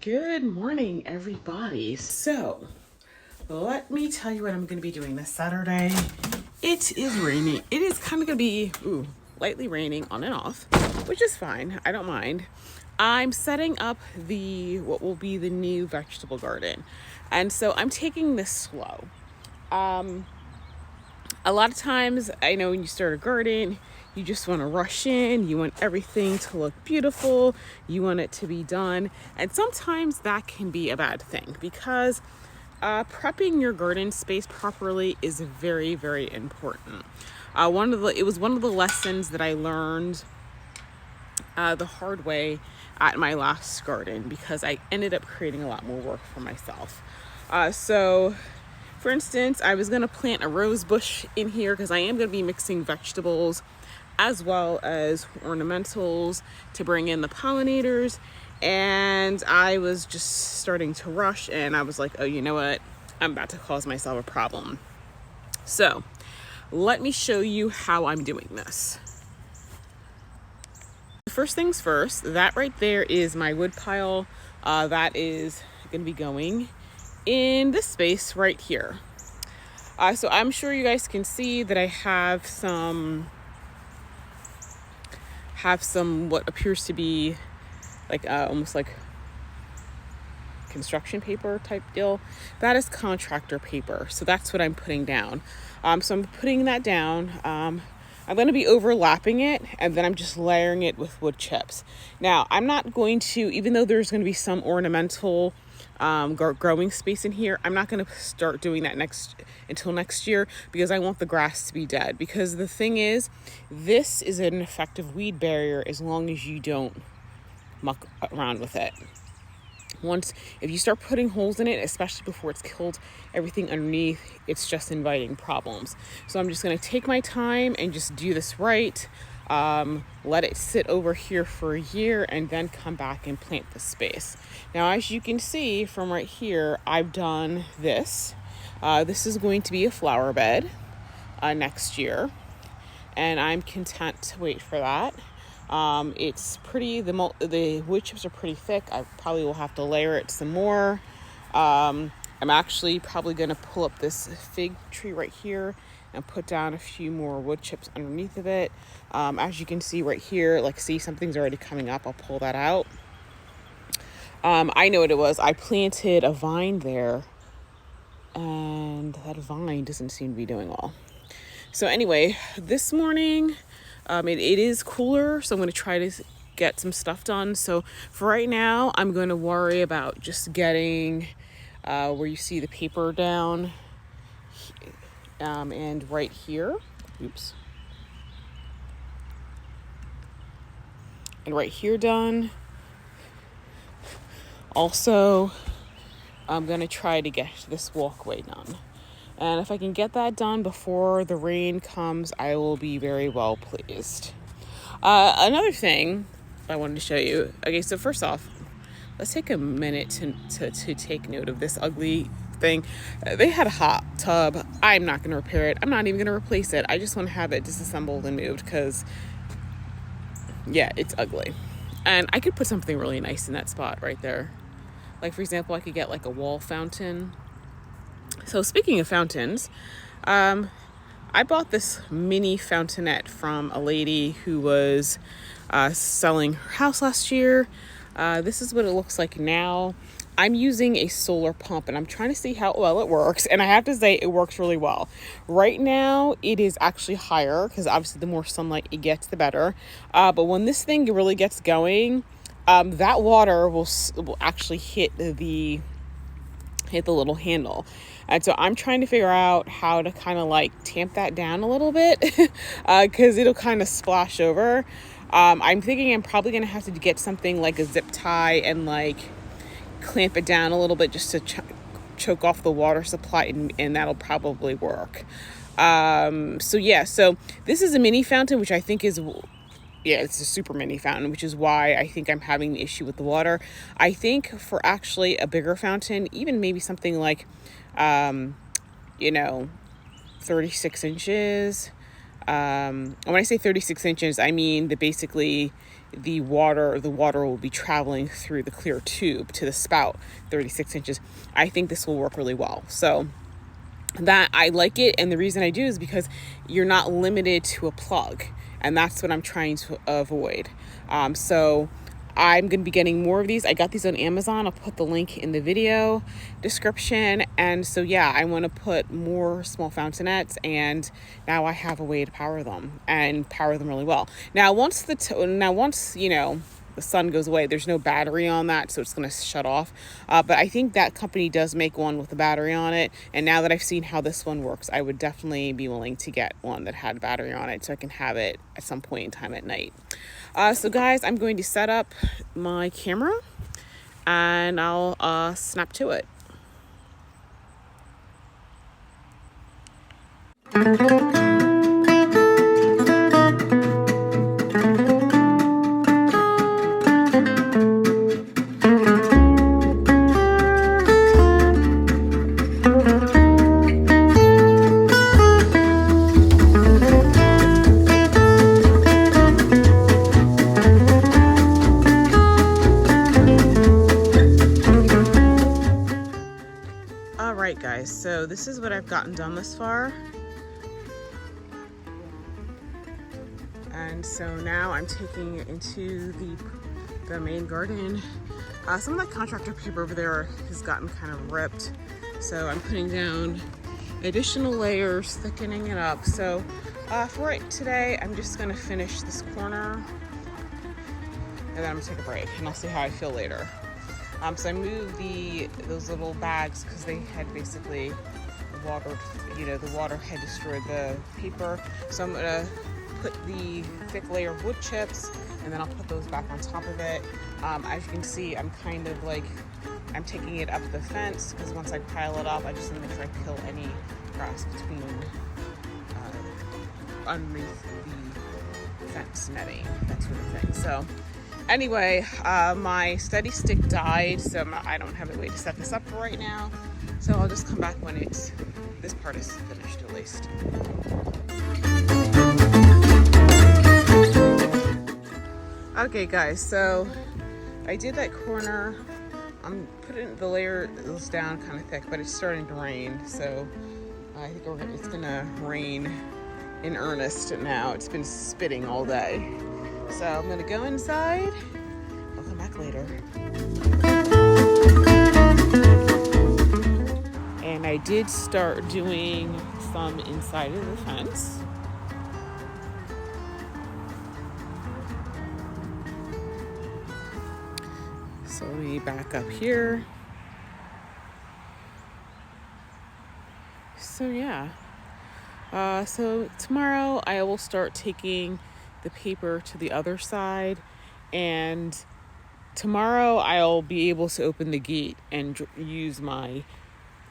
Good morning, everybody. So, let me tell you what I'm going to be doing this Saturday. It is raining. It is kind of going to be lightly raining on and off, which is fine. I don't mind. I'm setting up what will be the new vegetable garden. And so I'm taking this slow. A lot of times, I know when you start a garden, you just want to rush in. You want everything to look beautiful. You want it to be done. And sometimes that can be a bad thing because prepping your garden space properly is very, very important. It was one of the lessons that I learned the hard way at my last garden because I ended up creating a lot more work for myself. For instance, I was going to plant a rose bush in here because I am going to be mixing vegetables as well as ornamentals to bring in the pollinators. And I was just starting to rush and I was like, oh, you know what? I'm about to cause myself a problem. So let me show you how I'm doing this. First things first, that right there is my wood pile. That is going to be going in this space right here. So I'm sure you guys can see that I have some what appears to be like almost like construction paper type deal. That is contractor paper. So that's what I'm putting down. So I'm putting that down. I'm going to be overlapping it and then I'm just layering it with wood chips. Now I'm not going to, even though there's going to be some ornamental growing space in here, I'm not going to start doing that until next year because I want the grass to be dead. Because the thing is, this is an effective weed barrier as long as you don't muck around with it. If you start putting holes in it, especially before it's killed everything underneath, it's just inviting problems. So I'm just going to take my time and just do this right. Let it sit over here for a year and then come back and plant the space. Now, as you can see from right here, I've done this. This is going to be a flower bed next year, and I'm content to wait for that. It's pretty, the wood chips are pretty thick. I probably will have to layer it some more. I'm actually probably going to pull up this fig tree right here and put down a few more wood chips underneath of it. As you can see right here, see something's already coming up. I'll pull that out. I know what it was. I planted a vine there and that vine doesn't seem to be doing well. So anyway, this morning, it is cooler, so I'm going to try to get some stuff done. So for right now, I'm going to worry about just getting where you see the paper down and right here. Oops. And right here done. Also, I'm going to try to get this walkway done. And if I can get that done before the rain comes, I will be very well pleased. Another thing I wanted to show you. Okay, so first off, let's take a minute to take note of this ugly thing. They had a hot tub. I'm not going to repair it. I'm not even going to replace it. I just want to have it disassembled and moved because, yeah, it's ugly. And I could put something really nice in that spot right there. Like, for example, I could get like a wall fountain. So speaking of fountains, I bought this mini fountainette from a lady who was selling her house last year. This is what it looks like now. I'm using a solar pump and I'm trying to see how well it works. And I have to say it works really well. Right now it is actually higher because obviously the more sunlight it gets, the better. But when this thing really gets going, that water will actually hit the little handle. And so I'm trying to figure out how to kind of tamp that down a little bit because it'll kind of splash over. I'm thinking I'm probably going to have to get something like a zip tie and clamp it down a little bit just to choke off the water supply, and that'll probably work. So this is a mini fountain, which I think is, it's a super mini fountain, which is why I think I'm having the issue with the water. I think for actually a bigger fountain, even maybe something 36 inches, When I say 36 inches, I mean that basically the water will be traveling through the clear tube to the spout 36 inches. I think this will work really well. So that I like it, and the reason I do is because you're not limited to a plug, and that's what I'm trying to avoid. So I'm going to be getting more of these. I got these on Amazon. I'll put the link in the video description. And so, yeah, I want to put more small fountainets, and now I have a way to power them and power them really well. Now, once you know, the sun goes away, there's no battery on that, so it's going to shut off. But I think that company does make one with a battery on it. And now that I've seen how this one works, I would definitely be willing to get one that had a battery on it so I can have it at some point in time at night. So guys, I'm going to set up my camera and I'll snap to it. Alright guys, so this is what I've gotten done thus far. And so now I'm taking it into the main garden. Some of that contractor paper over there has gotten kind of ripped. So I'm putting down additional layers, thickening it up. So for right today, I'm just gonna finish this corner and then I'm gonna take a break and I'll see how I feel later. So I moved those little bags because they had basically watered, the water had destroyed the paper. So I'm gonna put the thick layer of wood chips and then I'll put those back on top of it. As you can see, I'm kind of like, I'm taking it up the fence because once I pile it up, I just want to make sure I kill any grass between, underneath the fence netting, that sort of thing. So anyway, my steady stick died, so I don't have a way to set this up for right now. So I'll just come back when this part is finished at least. Okay guys, so I did that corner. I'm putting the layers down kind of thick, but it's starting to rain. So I think it's gonna rain in earnest now. It's been spitting all day. So I'm gonna go inside. I'll come back later. And I did start doing some inside of the fence. So let me back up here. So yeah. So tomorrow I will start taking the paper to the other side, and tomorrow I'll be able to open the gate and use my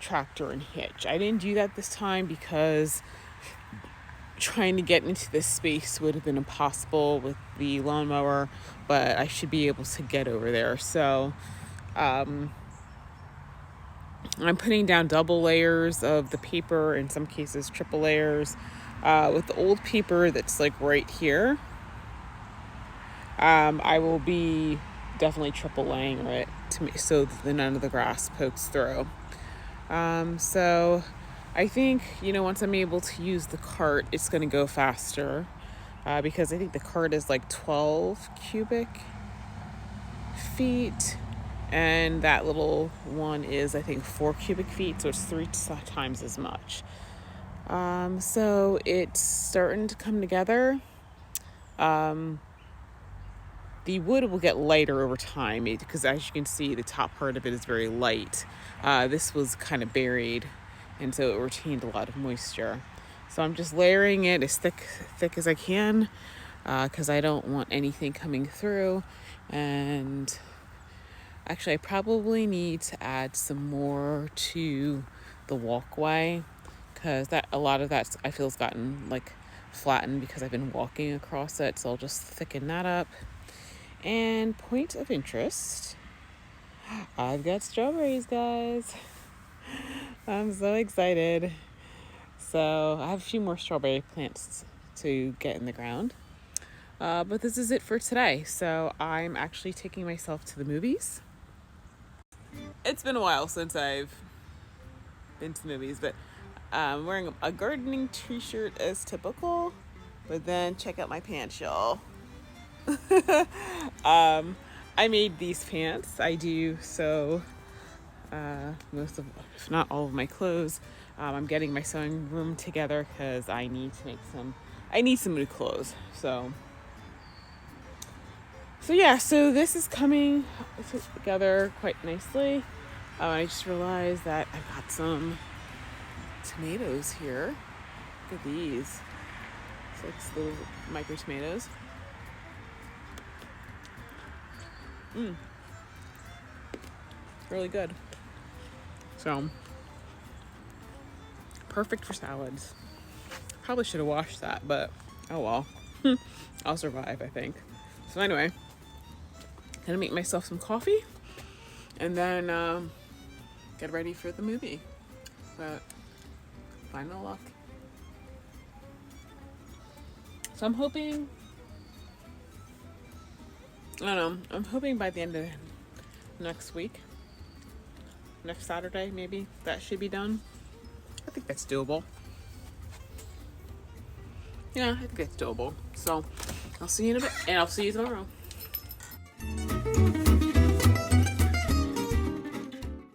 tractor and hitch. I didn't do that this time because trying to get into this space would have been impossible with the lawnmower, but I should be able to get over there. So I'm putting down double layers of the paper, in some cases triple layers. With the old paper that's like right here, I will be definitely triple laying it so that none of the grass pokes through. So I think, once I'm able to use the cart, it's going to go faster because I think the cart is like 12 cubic feet and that little one is, I think, 4 cubic feet. So it's 3 times as much. So it's starting to come together. The wood will get lighter over time because, as you can see, the top part of it is very light. This was kind of buried, and so it retained a lot of moisture. So I'm just layering it as thick as I can because I don't want anything coming through. And actually, I probably need to add some more to the walkway because a lot of that I feel has gotten like flattened because I've been walking across it. So I'll just thicken that up. And point of interest, I've got strawberries, guys. I'm so excited. So I have a few more strawberry plants to get in the ground. But this is it for today. So I'm actually taking myself to the movies. It's been a while since I've been to the movies, but I'm wearing a gardening t-shirt as typical. But then check out my pants, y'all. I made these pants. I do so most of, if not all of my clothes. I'm getting my sewing room together because I need some new clothes. So yeah, so this is coming together quite nicely. I just realized that I've got some tomatoes here. Look at these. It's like little micro tomatoes. Really good. So, perfect for salads. Probably should have washed that, but oh well. I'll survive, I think. So anyway, gonna make myself some coffee and then get ready for the movie. But final luck. So I'm hoping, I don't know, I'm hoping by the end of next week, next Saturday maybe, that should be done. I think that's doable. Yeah, I think it's doable. So I'll see you in a bit, and I'll see you tomorrow.